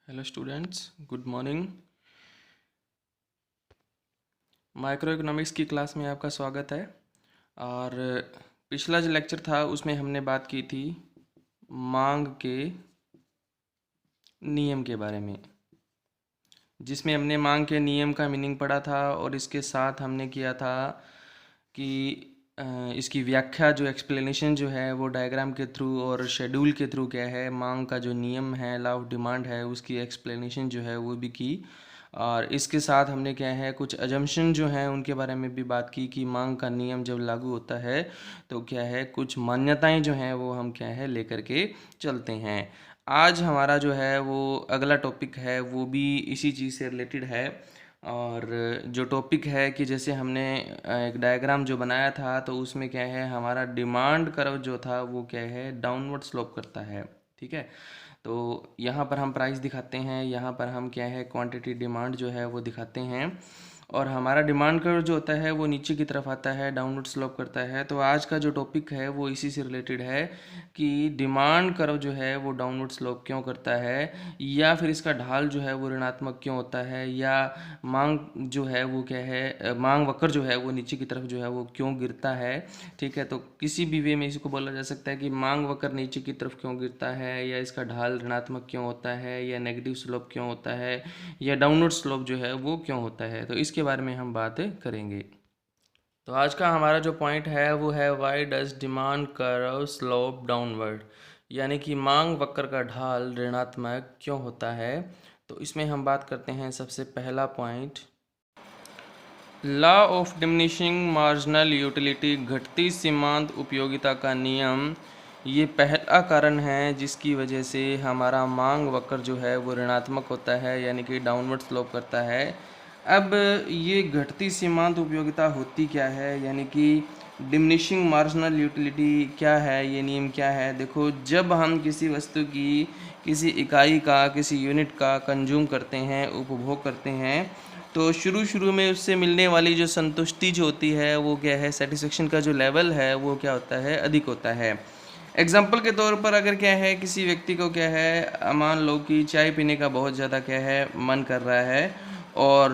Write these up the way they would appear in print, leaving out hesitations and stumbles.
Hello students, good morning. Micro economics की class में आपका स्वागत है। और पिछला जो लेक्चर था उसमें हमने बात की थी मांग के नियम के बारे में, जिसमें हमने मांग के नियम का मीनिंग पढ़ा था और इसके साथ हमने किया था कि इसकी व्याख्या जो एक्सप्लेनेशन जो है वो डायग्राम के थ्रू और शेड्यूल के थ्रू क्या है, मांग का जो नियम है, लॉ ऑफ डिमांड है, उसकी एक्सप्लेनेशन जो है वो भी की। और इसके साथ हमने क्या है कुछ अजम्पशन जो हैं उनके बारे में भी बात की कि मांग का नियम जब लागू होता है तो क्या है कुछ मान्यताएं जो हैं वो हम क्या है लेकर के चलते हैं। आज हमारा जो है वो अगला टॉपिक है वो भी इसी चीज़ से रिलेटेड है। और जो टॉपिक है कि जैसे हमने एक डायग्राम जो बनाया था तो उसमें क्या है हमारा डिमांड कर्व जो था वो क्या है डाउनवर्ड स्लोप करता है। ठीक है, तो यहाँ पर हम प्राइस दिखाते हैं, यहाँ पर हम क्या है क्वांटिटी डिमांड जो है वो दिखाते हैं। और हमारा डिमांड कर्व जो होता है वो नीचे की तरफ आता है, डाउनवर्ड स्लोप करता है। तो आज का जो टॉपिक है वो इसी से रिलेटेड है कि डिमांड कर्व जो है वो डाउनवर्ड स्लोप क्यों करता है, या फिर इसका ढाल जो है वो ऋणात्मक क्यों होता है, या मांग जो है वो क्या है मांग वक्र जो है वो नीचे की तरफ जो है वो क्यों गिरता है। ठीक है, तो किसी भी वे में इसको बोला जा सकता है कि मांग वक्र नीचे की तरफ क्यों गिरता है, या इसका ढाल ऋणात्मक क्यों होता है, या नेगेटिव स्लोप क्यों होता है, या डाउनवर्ड स्लोप जो है वो क्यों होता है। तो इसके बारे में हम बात करेंगे। तो आज का हमारा जो पॉइंट है वो है why does demand curve slope downward, यानी कि मांग वक्र का ढाल ऋणात्मक क्यों होता है। तो इसमें हम बात करते हैं सबसे पहला point, law of diminishing marginal utility, घटती सीमांत उपयोगिता का नियम। ये पहला कारण है जिसकी वजह से हमारा मांग वक्र जो है वो ऋणात्मक होता है, यानी कि डाउनवर्ड स्लोप करता है। अब ये घटती सीमांत उपयोगिता होती क्या है, यानी कि डिमिनिशिंग मार्जिनल यूटिलिटी क्या है, ये नियम क्या है। देखो, जब हम किसी वस्तु की, किसी इकाई का, किसी यूनिट का कंज्यूम करते हैं, उपभोग करते हैं, तो शुरू शुरू में उससे मिलने वाली जो संतुष्टि जो होती है वो क्या है, सेटिस्फेक्शन का जो लेवल है वो क्या होता है, अधिक होता है। एग्जाम्पल के तौर पर अगर क्या है किसी व्यक्ति को क्या है मान लो कि चाय पीने का बहुत ज़्यादा क्या है मन कर रहा है, और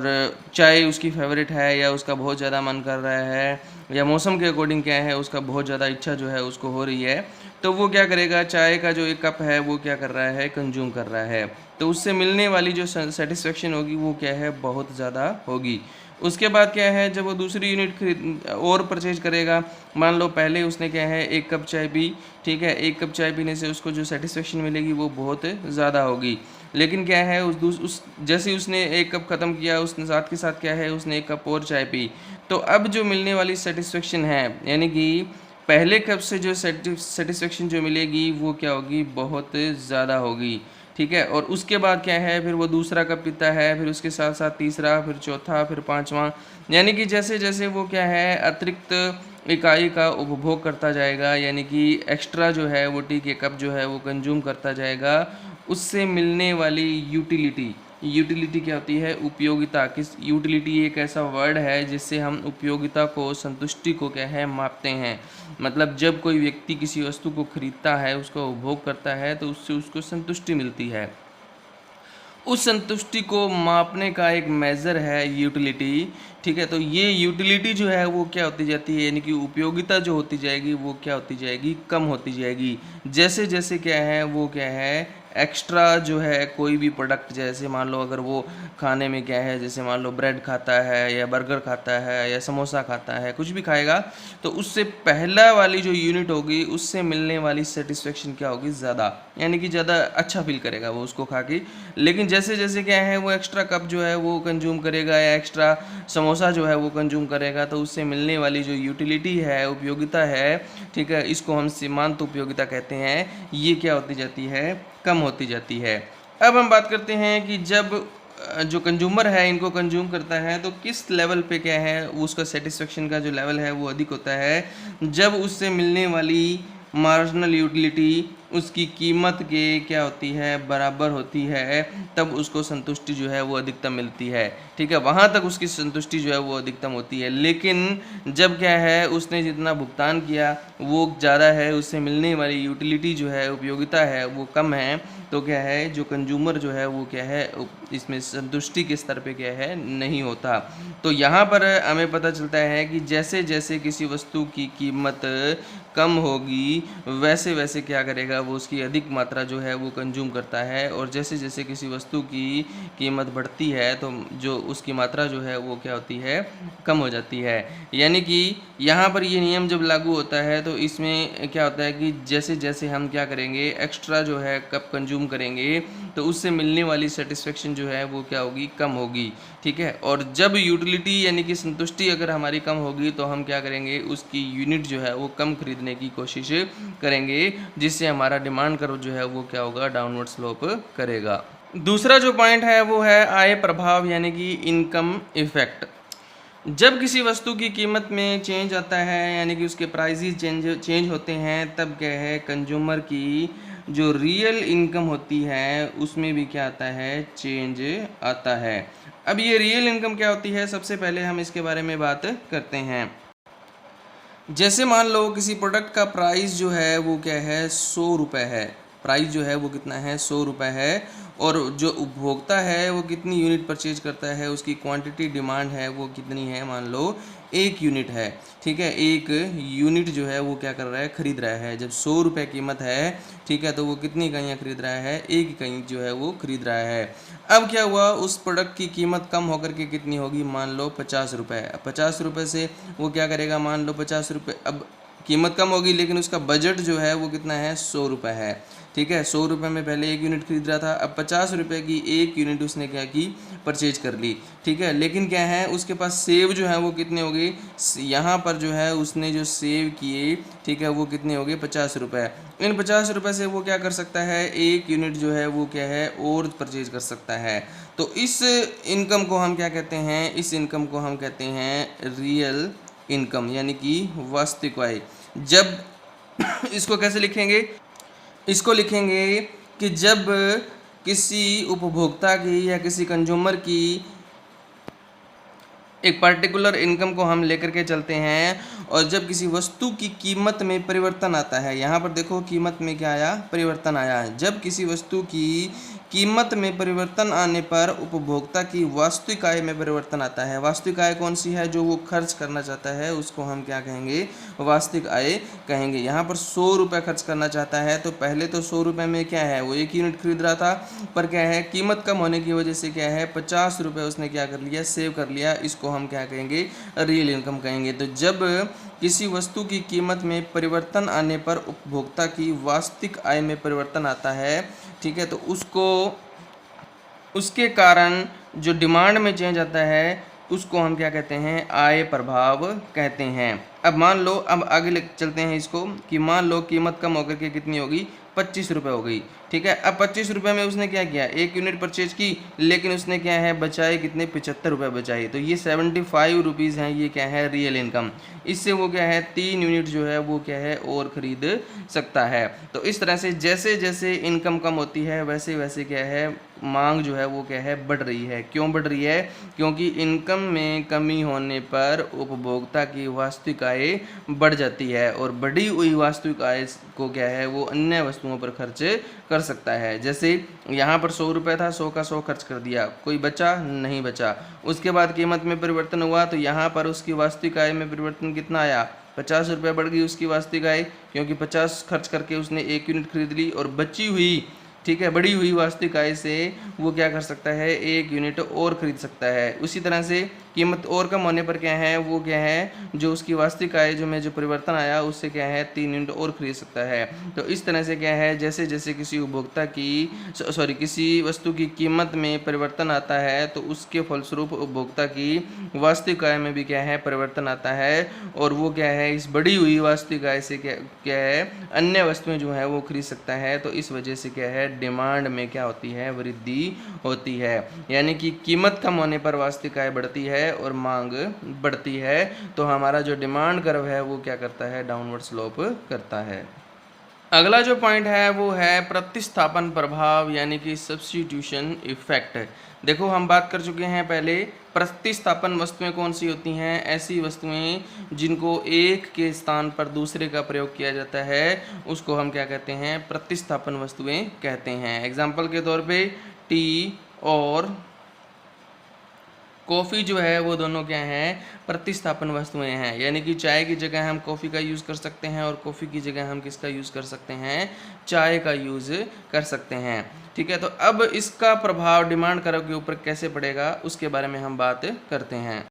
चाय उसकी फेवरेट है, या उसका बहुत ज़्यादा मन कर रहा है, या मौसम के अकॉर्डिंग क्या है उसका बहुत ज़्यादा इच्छा जो है उसको हो रही है, तो वो क्या करेगा, चाय का जो एक कप है वो क्या कर रहा है, कंज्यूम कर रहा है। तो उससे मिलने वाली जो सेटिस्फेक्शन होगी वो क्या है बहुत ज़्यादा होगी। उसके बाद क्या है जब वो दूसरी यूनिट खरीद और परचेज करेगा, मान लो पहले उसने क्या है एक कप चाय पी, ठीक है, एक कप चाय पीने से उसको जो सेटिस्फेक्शन मिलेगी वो बहुत ज़्यादा होगी। लेकिन क्या है उस जैसे उसने एक कप ख़त्म किया, उसने साथ के साथ क्या है उसने एक कप और चाय पी, तो अब जो मिलने वाली सेटिस्फेक्शन है, यानी कि पहले कप से जो सेटिस्फेक्शन जो मिलेगी वो क्या होगी, बहुत ज़्यादा होगी। ठीक है, और उसके बाद क्या है फिर वो दूसरा कप पीता है, फिर उसके साथ साथ तीसरा, फिर चौथा, फिर पांचवा, यानी कि जैसे जैसे वो क्या है अतिरिक्त इकाई का उपभोग करता जाएगा, यानी कि एक्स्ट्रा जो है वो टी के कप जो है वो कंज्यूम करता जाएगा, उससे मिलने वाली यूटिलिटी, यूटिलिटी क्या होती है, उपयोगिता। किस यूटिलिटी एक ऐसा वर्ड है जिससे हम उपयोगिता को, संतुष्टि को क्या है मापते हैं। मतलब जब कोई व्यक्ति किसी वस्तु को खरीदता है, उसका उपभोग करता है, तो उससे उसको संतुष्टि मिलती है। उस संतुष्टि को मापने का एक मेज़र है यूटिलिटी। ठीक है, तो ये यूटिलिटी जो है वो क्या होती जाती है, यानी कि उपयोगिता जो होती जाएगी वो क्या होती जाएगी, कम होती जाएगी। जैसे जैसे क्या है वो क्या है एक्स्ट्रा जो है कोई भी प्रोडक्ट, जैसे मान लो अगर वो खाने में क्या है, जैसे मान लो ब्रेड खाता है, या बर्गर खाता है, या समोसा खाता है, कुछ भी खाएगा, तो उससे पहला वाली जो यूनिट होगी उससे मिलने वाली सेटिस्फेक्शन क्या होगी, ज़्यादा, यानी कि ज़्यादा अच्छा फील करेगा वो उसको खा के। लेकिन जैसे जैसे क्या है वो एक्स्ट्रा कप जो है वो कंज्यूम करेगा, या एक्स्ट्रा समोसा जो है वो कंज्यूम करेगा, तो उससे मिलने वाली जो यूटिलिटी है, उपयोगिता है, ठीक है, इसको हम सीमांत उपयोगिता कहते हैं, ये क्या होती जाती है, कम होती जाती है। अब हम बात करते हैं कि जब जो कंज्यूमर है इनको कंज्यूम करता है तो किस लेवल पे क्या है उसका सेटिस्फेक्शन का जो लेवल है वो अधिक होता है, जब उससे मिलने वाली मार्जिनल यूटिलिटी उसकी कीमत के क्या होती है, बराबर होती है, तब उसको संतुष्टि जो है वो अधिकतम मिलती है। ठीक है, वहाँ तक उसकी संतुष्टि जो है वो अधिकतम होती है। लेकिन जब क्या है, उसने जितना भुगतान किया वो ज़्यादा है, उससे मिलने वाली यूटिलिटी जो है, उपयोगिता है, वो कम है, तो क्या है, जो कंज्यूमर जो है वो क्या है, इसमें संतुष्टि के स्तर पे क्या है, नहीं होता। तो यहाँ पर हमें पता चलता है कि जैसे जैसे किसी वस्तु की कीमत कम होगी, वैसे वैसे क्या करेगा, वो उसकी अधिक मात्रा जो है वो कंज्यूम करता है, और जैसे जैसे किसी वस्तु की कीमत बढ़ती है तो जो उसकी मात्रा जो है वो क्या होती है, कम हो जाती है। यानी कि यहाँ पर ये नियम जब लागू होता है तो इसमें क्या होता है कि जैसे जैसे हम क्या करेंगे, एक्स्ट्रा जो है कब कंज्यूम करेंगे, तो उससे मिलने वाली सेटिस्फेक्शन जो है वो क्या होगी, कम होगी। ठीक है, और जब यूटिलिटी यानी कि संतुष्टि अगर हमारी कम होगी तो हम क्या करेंगे, उसकी यूनिट जो है वो कम खरीदने की कोशिश करेंगे, जिससे हमारा डिमांड कर्व जो है वो क्या होगा, डाउनवर्ड स्लोप करेगा। दूसरा जो पॉइंट है वो है आय प्रभाव यानी कि इनकम इफेक्ट। जब किसी वस्तु की कीमत में चेंज आता है यानी कि उसके प्राइसेस चेंज होते हैं, तब क्या है, कंज्यूमर की जो रियल इनकम होती है उसमें भी क्या आता है, चेंज आता है। अब ये रियल इनकम क्या होती है, सबसे पहले हम इसके बारे में बात करते हैं। जैसे मान लो किसी प्रोडक्ट का प्राइस जो है वो क्या है, 100 रुपये है। प्राइस जो है वो कितना है, 100 रुपये है, और जो उपभोक्ता है वो कितनी यूनिट परचेज करता है, उसकी क्वांटिटी डिमांड है वो कितनी है, मान लो 1 यूनिट है। ठीक है, 1 यूनिट जो है वो क्या कर रहा है, खरीद रहा है। जब 100 रुपये कीमत है, ठीक है, तो वो कितनी इकाइयाँ खरीद रहा है, 1 इकाई जो है वो खरीद रहा है। अब क्या हुआ, उस प्रोडक्ट की कीमत कम होकर के कितनी होगी, मान लो 50 रुपये। 50 रुपये से वो क्या करेगा, मान लो 50 रुपये, अब कीमत कम होगी लेकिन उसका बजट जो है वो कितना है, 100 रुपये है। ठीक है, 100 रुपये में पहले 1 यूनिट खरीद रहा था, अब 50 रुपये की 1 यूनिट उसने क्या की, परचेज कर ली। ठीक है, लेकिन क्या है, उसके पास सेव जो है वो कितने हो गए, यहाँ पर जो है उसने जो सेव किए, ठीक है, वो कितने हो गए, 50 रुपये। इन 50 रुपये से वो क्या कर सकता है, 1 यूनिट जो है वो क्या है, और परचेज कर सकता है। तो इस इनकम को हम क्या कहते हैं, इस इनकम को हम कहते हैं रियल इनकम यानी कि वास्तविक आय। जब इसको कैसे लिखेंगे, इसको लिखेंगे कि जब किसी उपभोक्ता की या किसी कंज्यूमर की एक पर्टिकुलर इनकम को हम लेकर के चलते हैं, और जब किसी वस्तु की कीमत में परिवर्तन आता है, यहाँ पर देखो कीमत में क्या आया, परिवर्तन आया है। जब किसी वस्तु की कीमत में परिवर्तन आने पर उपभोक्ता की वास्तविक आय में परिवर्तन आता है। वास्तविक आय कौन सी है, जो वो खर्च करना चाहता है उसको हम क्या कहेंगे, वास्तविक आय कहेंगे। यहाँ पर 100 रुपये खर्च करना चाहता है, तो पहले तो 100 रुपये में क्या है, वो 1 यूनिट खरीद रहा था, पर क्या है, कीमत कम होने की वजह से क्या है, 50 रुपये उसने क्या कर लिया, सेव कर लिया। इसको हम क्या कहेंगे, रियल इनकम कहेंगे। तो जब किसी वस्तु की कीमत में परिवर्तन आने पर उपभोक्ता की वास्तविक आय में परिवर्तन आता है, ठीक है, तो उसको, उसके कारण जो डिमांड में चेंज आता है उसको हम क्या कहते हैं, आय प्रभाव कहते हैं। अब मान लो, अब आगे चलते हैं इसको, कि मान लो कीमत कम होकर के कितनी होगी, 25 रुपये हो गई। ठीक है, अब 25 रुपये में उसने क्या किया, 1 यूनिट परचेज की, लेकिन उसने क्या है, बचाए कितने, 75 रुपये बचाए। तो ये 75 रुपीज़ हैं, ये क्या है, रियल इनकम। इससे वो क्या है, 3 यूनिट जो है वो क्या है, और ख़रीद सकता है। तो इस तरह से जैसे जैसे इनकम कम होती है वैसे वैसे क्या है, मांग जो है वो क्या है, बढ़ रही है। क्यों बढ़ रही है, क्योंकि इनकम में कमी होने पर उपभोक्ता की वास्तविक आय बढ़ जाती है, और बढ़ी हुई वास्तविक आय को क्या है, वो अन्य वस्तुओं पर खर्च कर सकता है। जैसे यहाँ पर 100 रुपये था, 100 का 100 खर्च कर दिया, कोई बचा नहीं बचा। उसके बाद कीमत में परिवर्तन हुआ, तो यहाँ पर उसकी वास्तविक आय में परिवर्तन कितना आया, 50 रुपये बढ़ गई उसकी वास्तविक आय, क्योंकि 50 खर्च करके उसने 1 यूनिट खरीद ली, और बची हुई, ठीक है, बढ़ी हुई वास्तविक आय से वो क्या कर सकता है, 1 यूनिट और खरीद सकता है। उसी तरह से कीमत और कम होने पर क्या है, वो क्या है, जो उसकी वास्तविक आय जो में जो परिवर्तन आया उससे क्या है, 3 यूनिट और खरीद सकता है। तो इस तरह से क्या है, जैसे जैसे किसी उपभोक्ता की किसी वस्तु की कीमत में परिवर्तन आता है, तो उसके फलस्वरूप उपभोक्ता की वास्तविक आय में भी क्या है, परिवर्तन आता है, और वो क्या है, इस बढ़ी हुई वास्तविक आय से क्या है, अन्य वस्तुएं जो है वो खरीद सकता है। तो इस वजह से क्या है, डिमांड में क्या होती है, वृद्धि होती है। यानी कि कीमत कम होने पर वास्तविक आय बढ़ती है और मांग बढ़ती है। तो हमारा जो डिमांड कर्व है वो क्या करता है, डाउनवर्ड स्लोप करता है। अगला जो पॉइंट है वो है प्रतिस्थापन प्रभाव यानी कि सब्स्टिट्यूशन इफेक्ट। देखो हम बात कर चुके हैं पहले, प्रतिस्थापन वस्तुएं कौन सी होती हैं? ऐसी वस्तुएं जिनको एक के स्थान पर दूसरे का प्रयोग किया जाता है उसको हम क्या कहते हैं? प्रतिस्थापन वस्तुएं कहते हैं। एग्जाम्पल के तौर पे टी और कॉफ़ी जो है वो दोनों क्या हैं? प्रतिस्थापन वस्तुएं हैं। यानी कि चाय की जगह हम कॉफ़ी का यूज़ कर सकते हैं और कॉफ़ी की जगह हम किसका यूज़ कर सकते हैं? चाय का यूज़ कर सकते हैं। ठीक है, तो अब इसका प्रभाव डिमांड कर्व के ऊपर कैसे पड़ेगा उसके बारे में हम बात करते हैं।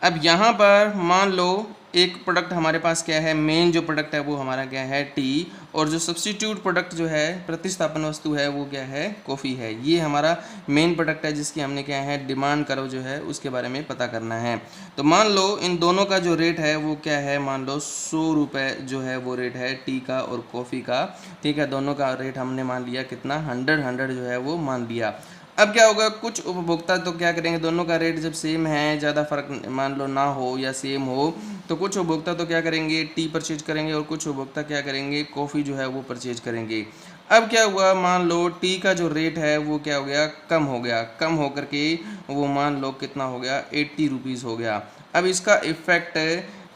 अब यहाँ पर मान लो एक प्रोडक्ट हमारे पास क्या है, मेन जो प्रोडक्ट है वो हमारा क्या है? टी, और जो सब्स्टिट्यूट प्रोडक्ट जो है, प्रतिस्थापन वस्तु है, वो क्या है? कॉफ़ी है। ये हमारा मेन प्रोडक्ट है जिसकी हमने क्या है? डिमांड कर्व जो है उसके बारे में पता करना है। तो मान लो इन दोनों का जो रेट है वो क्या है? मान लो 100 रुपये जो है वो रेट है टी का और कॉफ़ी का। ठीक है, दोनों का रेट हमने मान लिया कितना? 100 जो है वो मान लिया। अब क्या होगा, कुछ उपभोक्ता तो क्या करेंगे, दोनों का रेट जब सेम है, ज़्यादा फर्क मान लो ना हो या सेम हो, तो कुछ उपभोक्ता तो क्या करेंगे? टी परचेज करेंगे और कुछ उपभोक्ता क्या करेंगे? कॉफ़ी जो है वो परचेज करेंगे। अब क्या हुआ, मान लो टी का जो रेट है वो क्या हो गया? कम हो गया। कम होकर के वो मान लो कितना हो गया? 80 रुपीज़ हो गया। अब इसका इफेक्ट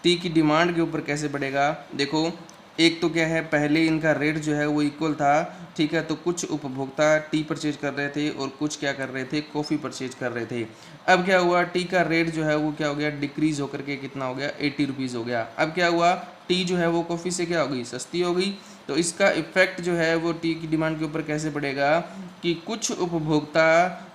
टी की डिमांड के ऊपर कैसे पड़ेगा? देखो, एक तो क्या है, पहले इनका रेट जो है वो इक्वल था। ठीक है, तो कुछ उपभोक्ता टी परचेज कर रहे थे और कुछ क्या कर रहे थे? कॉफ़ी परचेज कर रहे थे। अब क्या हुआ, टी का रेट जो है वो क्या हो गया? डिक्रीज होकर के कितना हो गया? 80 रुपीज़ हो गया। अब क्या हुआ, टी जो है वो कॉफ़ी से क्या हो गई? सस्ती हो गई। तो इसका इफेक्ट जो है वो टी की डिमांड के ऊपर कैसे पड़ेगा कि कुछ उपभोक्ता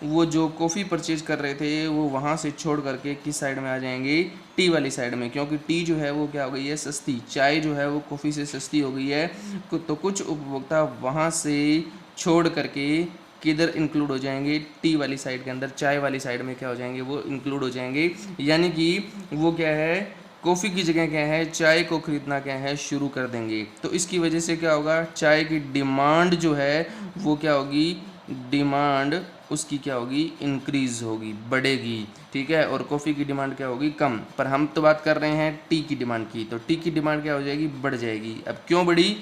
वो जो कॉफ़ी परचेज कर रहे थे वो वहाँ से छोड़ करके किस साइड में आ जाएंगे? टी वाली साइड में, क्योंकि टी जो है वो क्या हो गई है? सस्ती। चाय जो है वो कॉफ़ी से सस्ती हो गई है। तो कुछ उपभोक्ता वहाँ से छोड़ करके किधर इंक्लूड हो जाएंगे? टी वाली साइड के अंदर, चाय वाली साइड में क्या हो जाएंगे? वो इंक्लूड हो जाएंगे। यानी कि वो क्या है, कॉफ़ी की जगह क्या है? चाय को खरीदना क्या है? शुरू कर देंगे। तो इसकी वजह से क्या होगा, चाय की डिमांड जो है वो क्या होगी? डिमांड उसकी क्या होगी? इंक्रीज़ होगी, बढ़ेगी। ठीक है, और कॉफ़ी की डिमांड क्या होगी? कम। पर हम तो बात कर रहे हैं टी की डिमांड की, तो टी की डिमांड क्या हो जाएगी? बढ़ जाएगी। अब क्यों बढ़ी?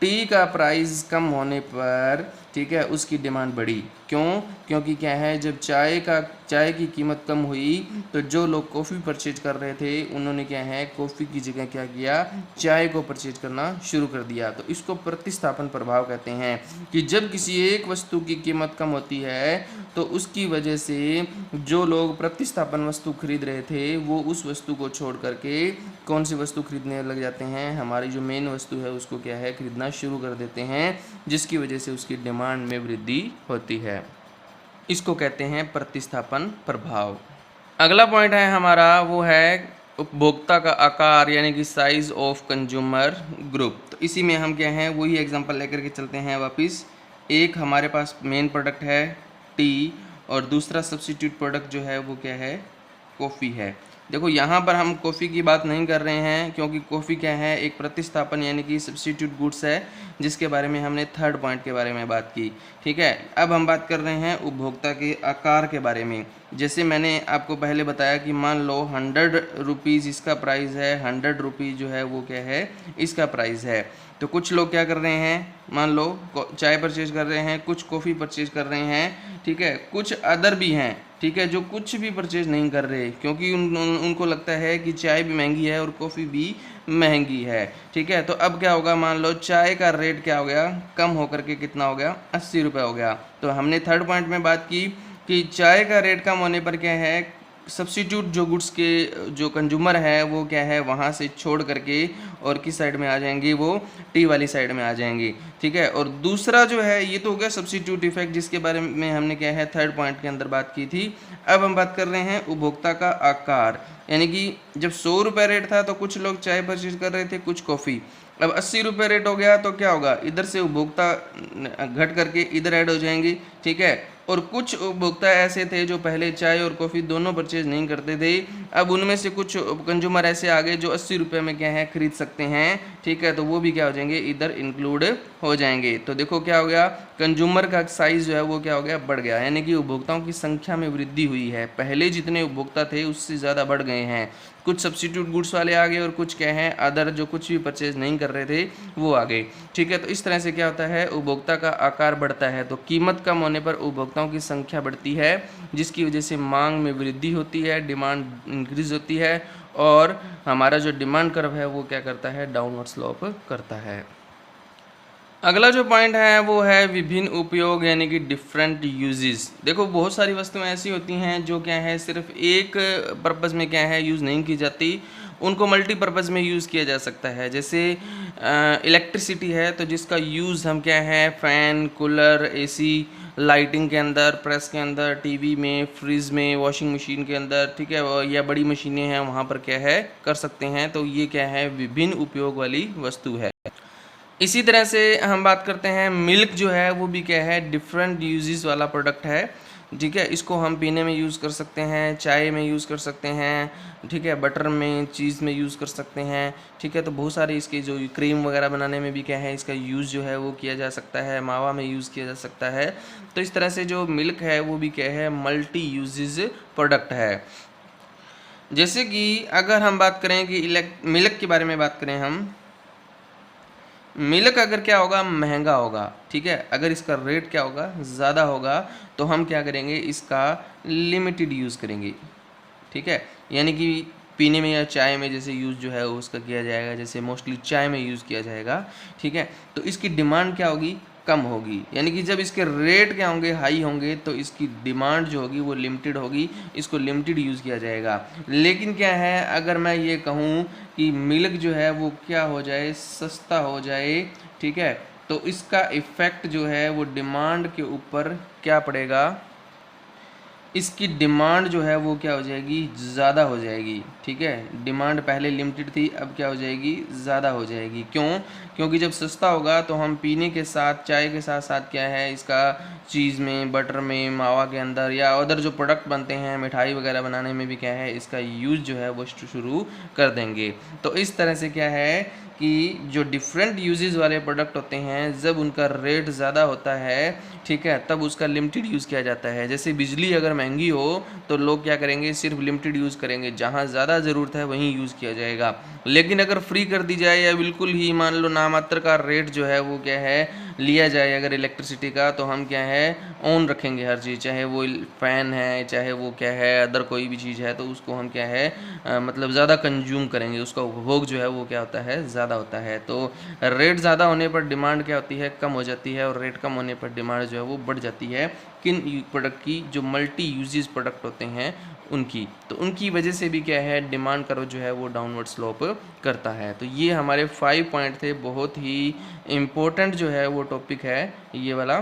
टी का प्राइस कम होने पर ठीक है उसकी डिमांड बढ़ी। क्यों? क्योंकि क्या है, जब चाय की कीमत कम हुई तो जो लोग कॉफ़ी परचेज कर रहे थे उन्होंने क्या है, कॉफ़ी की जगह क्या किया? चाय को परचेज करना शुरू कर दिया। तो इसको प्रतिस्थापन प्रभाव कहते हैं कि जब किसी एक वस्तु की कीमत कम होती है तो उसकी वजह से जो लोग प्रतिस्थापन वस्तु खरीद रहे थे वो उस वस्तु को छोड़ करके कौन सी वस्तु खरीदने लग जाते हैं? हमारी जो मेन वस्तु है उसको क्या है? खरीदना शुरू कर देते हैं, जिसकी वजह से उसकी डिमांड में वृद्धि होती है। इसको कहते हैं प्रतिस्थापन प्रभाव। अगला पॉइंट है हमारा वो है उपभोक्ता का आकार यानी कि साइज ऑफ कंज्यूमर ग्रुप। तो इसी में हम क्या हैं, वही एग्जांपल लेकर के चलते हैं वापस। एक हमारे पास मेन प्रोडक्ट है टी और दूसरा सब्स्टिट्यूट प्रोडक्ट जो है वो क्या है? कॉफ़ी है। देखो यहाँ पर हम कॉफ़ी की बात नहीं कर रहे हैं क्योंकि कॉफ़ी क्या है? एक प्रतिस्थापन यानी कि सब्स्टिट्यूट गुड्स है, जिसके बारे में हमने थर्ड पॉइंट के बारे में बात की। ठीक है, अब हम बात कर रहे हैं उपभोक्ता के आकार के बारे में। जैसे मैंने आपको पहले बताया कि मान लो 100 रुपीज़ इसका प्राइस है, 100 रुपीज़ जो है वो क्या है? इसका प्राइस है। तो कुछ लोग क्या कर रहे हैं, मान लो चाय परचेज कर रहे हैं, कुछ कॉफ़ी परचेज कर रहे हैं। ठीक है, कुछ अदर भी हैं। ठीक है, जो कुछ भी परचेज नहीं कर रहे क्योंकि उनको लगता है कि चाय भी महंगी है और कॉफ़ी भी महंगी है। ठीक है, तो अब क्या होगा, मान लो चाय का रेट क्या हो गया? कम होकर के कितना हो गया? 80 रुपये हो गया। तो हमने थर्ड पॉइंट में बात की कि चाय का रेट कम होने पर क्या है, सब्स्टिट्यूट जो गुड्स के जो कंज्यूमर है वो क्या है, वहाँ से छोड़ करके और किस साइड में आ जाएंगे? वो टी वाली साइड में आ जाएंगे। ठीक है, और दूसरा जो है ये तो हो गया सब्स्टिट्यूट इफेक्ट, जिसके बारे में हमने क्या है थर्ड पॉइंट के अंदर बात की थी। अब हम बात कर रहे हैं उपभोक्ता का आकार, यानी कि जब 100 रुपये रेट था तो कुछ लोग चाय परचेज कर रहे थे, कुछ कॉफ़ी। अब 80 रुपये रेट हो गया तो क्या होगा, इधर से उपभोक्ता घट करके इधर ऐड हो जाएंगे। ठीक है, और कुछ उपभोक्ता ऐसे थे जो पहले चाय और कॉफ़ी दोनों परचेज नहीं करते थे। अब उनमें से कुछ कंज्यूमर ऐसे आ गए जो 80 रुपये में क्या है खरीद सकते हैं, ठीक है, तो वो भी क्या हो जाएंगे, इधर इंक्लूड हो जाएंगे। तो देखो क्या हो गया, कंज्यूमर का साइज़ जो है वो क्या हो गया, बढ़ गया, यानी कि उपभोक्ताओं की संख्या में वृद्धि हुई है। पहले जितने उपभोक्ता थे उससे ज़्यादा बढ़ गए हैं। कुछ सब्सिट्यूट गुड्स वाले आ गए और कुछ क्या है अदर जो कुछ भी परचेज नहीं कर रहे थे वो आ गए, ठीक है। तो इस तरह से क्या होता है, उपभोक्ता का आकार बढ़ता है, तो कीमत कम होने पर उपभोक्ताओं की संख्या बढ़ती है, जिसकी वजह से मांग में वृद्धि होती है, डिमांड इंक्रीज होती है, और हमारा जो डिमांड कर्व है वो क्या करता है, डाउनवर्ड स्लोप करता है। अगला जो पॉइंट है वो है विभिन्न उपयोग, यानी कि डिफरेंट यूजेस। देखो बहुत सारी वस्तुएं ऐसी होती हैं जो क्या है सिर्फ एक पर्पज़ में क्या है यूज़ नहीं की जाती, उनको मल्टीपर्पज़ में यूज़ किया जा सकता है। जैसे इलेक्ट्रिसिटी है तो जिसका यूज़ हम क्या है फ़ैन, कूलर, एसी, लाइटिंग के अंदर, प्रेस के अंदर, टीवी में, फ्रिज में, वॉशिंग मशीन के अंदर, ठीक है, या बड़ी मशीनें हैं वहाँ पर क्या है कर सकते हैं। तो ये क्या है विभिन्न उपयोग वाली वस्तु है। इसी तरह से हम बात करते हैं मिल्क जो है वो भी क्या है डिफरेंट यूजेस वाला प्रोडक्ट है, ठीक है। इसको हम पीने में यूज़ कर सकते हैं, चाय में यूज़ कर सकते हैं, ठीक है, बटर में, चीज़ में यूज़ कर सकते हैं, ठीक है। तो बहुत सारे इसके जो क्रीम वगैरह बनाने में भी क्या है इसका यूज़ जो है वो किया जा सकता है, मावा में यूज़ किया जा सकता है। तो इस तरह से जो मिल्क है वो भी क्या है मल्टी यूजेस प्रोडक्ट है। जैसे कि अगर हम बात करें कि मिल्क के बारे में बात करें, हम मिल्क अगर क्या होगा महंगा होगा, ठीक है, अगर इसका रेट क्या होगा ज़्यादा होगा, तो हम क्या करेंगे इसका लिमिटेड यूज़ करेंगे, ठीक है। यानी कि पीने में या चाय में जैसे यूज़ जो है उसका किया जाएगा, जैसे मोस्टली चाय में यूज़ किया जाएगा, ठीक है। तो इसकी डिमांड क्या होगी, कम होगी, यानी कि जब इसके रेट क्या होंगे हाई होंगे तो इसकी डिमांड जो होगी वो लिमिटेड होगी, इसको लिमिटेड यूज़ किया जाएगा। लेकिन क्या है अगर मैं ये कहूँ कि मिल्क जो है वो क्या हो जाए सस्ता हो जाए, ठीक है, तो इसका इफ़ेक्ट जो है वो डिमांड के ऊपर क्या पड़ेगा, इसकी डिमांड जो है वो क्या हो जाएगी ज़्यादा हो जाएगी, ठीक है। डिमांड पहले लिमिटेड थी, अब क्या हो जाएगी ज़्यादा हो जाएगी। क्यों, क्योंकि जब सस्ता होगा तो हम पीने के साथ, चाय के साथ साथ क्या है इसका चीज़ में, बटर में, मावा के अंदर या अदर जो प्रोडक्ट बनते हैं मिठाई वगैरह बनाने में भी क्या है इसका यूज़ जो है वो शुरू कर देंगे। तो इस तरह से क्या है कि जो डिफरेंट यूजेस वाले प्रोडक्ट होते हैं जब उनका रेट ज़्यादा होता है, ठीक है, तब उसका लिमिटेड यूज़ किया जाता है। जैसे बिजली अगर महंगी हो तो लोग क्या करेंगे सिर्फ लिमिटेड यूज़ करेंगे, जहाँ ज़्यादा ज़रूरत है वहीं यूज़ किया जाएगा। लेकिन अगर फ्री कर दी जाए या बिल्कुल ही मान लो नामात्र का रेट जो है वो क्या है लिया जाए अगर इलेक्ट्रिसिटी का, तो हम क्या है ऑन रखेंगे हर चीज़, चाहे वो फ़ैन है चाहे वो क्या है अदर कोई भी चीज़ है, तो उसको हम क्या है मतलब ज़्यादा कंज्यूम करेंगे, उसका उपभोग जो है वो क्या होता है ज़्यादा होता है। तो रेट ज़्यादा होने पर डिमांड क्या होती है कम हो जाती है, और रेट कम होने पर डिमांड जो है वो बढ़ जाती है। किन प्रोडक्ट की, जो मल्टी यूजेस प्रोडक्ट होते हैं उनकी, तो उनकी वजह से भी क्या है डिमांड कर्व जो है वो डाउनवर्ड स्लोप करता है। तो ये हमारे 5 पॉइंट थे, बहुत ही इम्पोर्टेंट जो है वो टॉपिक है ये वाला,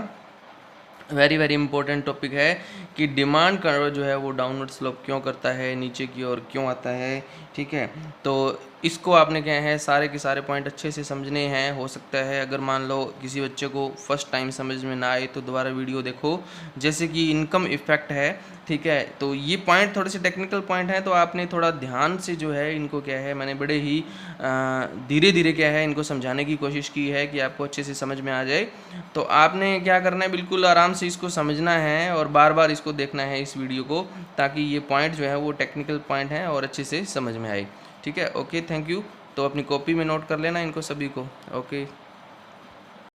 वेरी वेरी इंपॉर्टेंट टॉपिक है कि डिमांड कर्व जो है वो डाउनवर्ड स्लोप क्यों करता है, नीचे की ओर क्यों आता है, ठीक है। तो इसको आपने क्या है सारे के सारे पॉइंट अच्छे से समझने हैं। हो सकता है अगर मान लो किसी बच्चे को फर्स्ट टाइम समझ में ना आए तो दोबारा वीडियो देखो, जैसे कि इनकम इफ़ेक्ट है, ठीक है। तो ये पॉइंट थोड़े से टेक्निकल पॉइंट हैं, तो आपने थोड़ा ध्यान से जो है इनको क्या है मैंने बड़े ही धीरे धीरे क्या है इनको समझाने की कोशिश की है कि आपको अच्छे से समझ में आ जाए। तो आपने क्या करना है बिल्कुल आराम से इसको समझना है और बार बार इसको देखना है इस वीडियो को, ताकि ये पॉइंट जो है वो टेक्निकल पॉइंट हैं और अच्छे से समझ में आए, ठीक है। Okay, thank you. तो अपनी कॉपी में नोट कर लेना इनको सभी को। ओके।